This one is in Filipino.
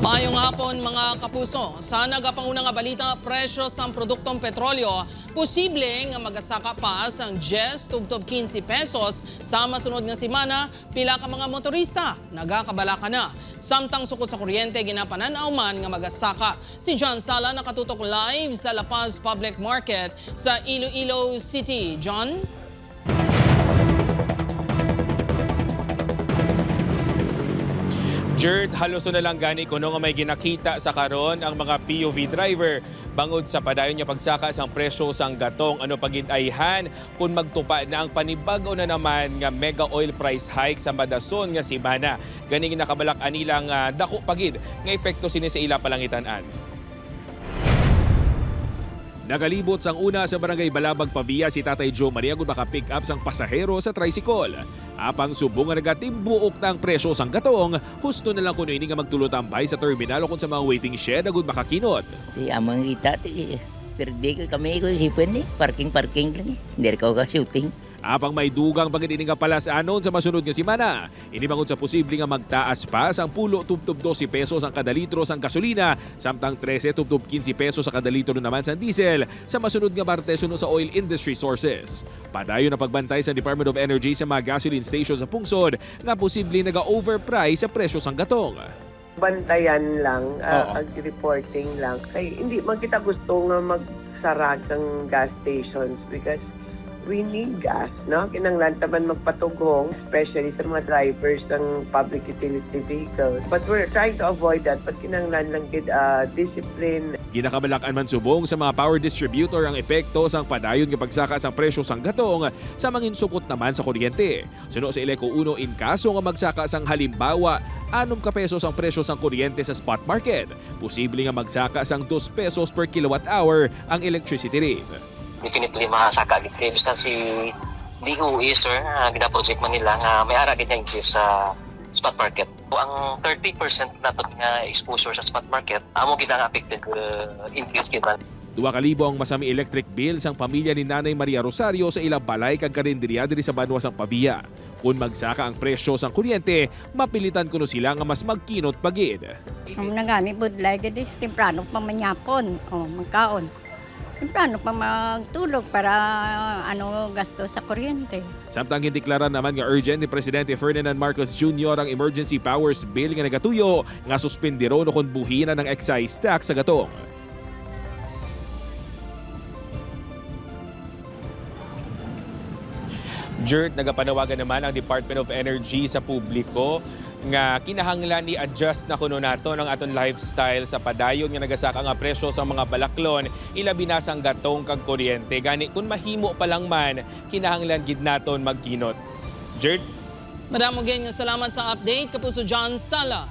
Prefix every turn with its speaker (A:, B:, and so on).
A: Mayong hapon mga kapuso. Sa nagapanguna nga balita, presyo sa produktong petrolyo, posibleng magasaka pa sa 10 tubtob 15 pesos sa masunod nga semana, pila ka mga motorista nagakabalaka na. Samtang sukod sa kuryente, ginapananaw man nga magasaka. Si John Sala nakatutok live sa La Paz Public Market sa Iloilo City. John?
B: Jert, halos na lang gani kuno nga may ginakita sa karon ang mga POV driver bangod sa padayon niya pagsaka sang presyo sang gatong ano pagid-ayhan kung magtupa na ang panibago na naman nga mega oil price hike sa madason nga semana. Gani nakabalak anilang dako pagid nga epekto sini sa ila palangitan-an. Nagalibot sang una sa barangay Balabag Pavia si Tatay Joe Maria kung maka-pick up sang pasahero sa tricycle. Apang subong nga nagatimbuok na ang presyo sang gatong, husto na lang kuno ini nga magtulotambay sa terminal o kung sa mga waiting shed agud makakinot.
C: Ti amang ita ti perdi kami ko sipon ni parking lang eh. Hindi ka shooting.
B: Apang may dugang bagid ini nga palasanon sa masunod nga semana. Ini bangod sa posible nga magtaas pa sang pulo tubtob 12 pesos ang kada litro sang gasolina, samtang 13 tubtob 15 pesos sa kada litro naman sa diesel sa masunod nga Martes suno sa oil industry sources. Padayon na pagbantay sa Department of Energy sa mga gasoline stations sa pungsod nga posible naga-overprice sa presyo sang gatong.
D: Bantayan lang, reporting lang. Kaya hindi man kita gusto nga magsarag ng gas stations because we need gas, no? Kinanglan taman magpatugong, especially sa mga drivers ng public utility vehicles. But we're trying to avoid that. But kinanglan lang discipline.
B: Ginakabalakan man subong sa mga power distributor ang epekto sang padayon nga pagsaka sang presyo sang gatong sa manginsukot naman sa kuryente. Suno sa Ileco 1 in kaso nga magsaka sang halimbawa 6 ka pesos ang presyo sang kuryente sa spot market. Posible nga magsaka sang 2 pesos per kilowatt hour ang electricity rate.
E: Definitely makasaka gid kasi DOE sir gina-project man nila nga may ara gid increase sa spot market. Ang 30% nato nga exposure sa spot market amo gid ang affected increase gid.
B: 2,000 ang masami electric bill sang pamilya ni Nanay Maria Rosario sa ilang balay kag karinderya diri sa Banwa sang Pavia. Kung magsaka ang presyo sang kuryente, mapilitan kuno sila nga mas magkinot pagid.
F: Ang nagani budlay gid temprano pa manyapon magkaon. Temprano pa magtulog para gasto sa kuryente.
B: Samtang gindeklara naman nga urgent ni Presidente Ferdinand Marcos Jr. ang emergency powers bill nga nagatuyo nga suspendiro no kon buhina ng excise tax sa gatong. Jert, nagapanawagan naman ang Department of Energy sa publiko nga kinahanglan i-adjust na kuno nato ng aton lifestyle sa padayon nga nagasaka nga presyo sa mga balaklon, ilabi na sang gatong kag kuryente. Gani kung mahimo pa lang man, kinahanglan gid naton magkinot. Jert?
A: Madamo nga salamat sa update, Kapuso John Sala.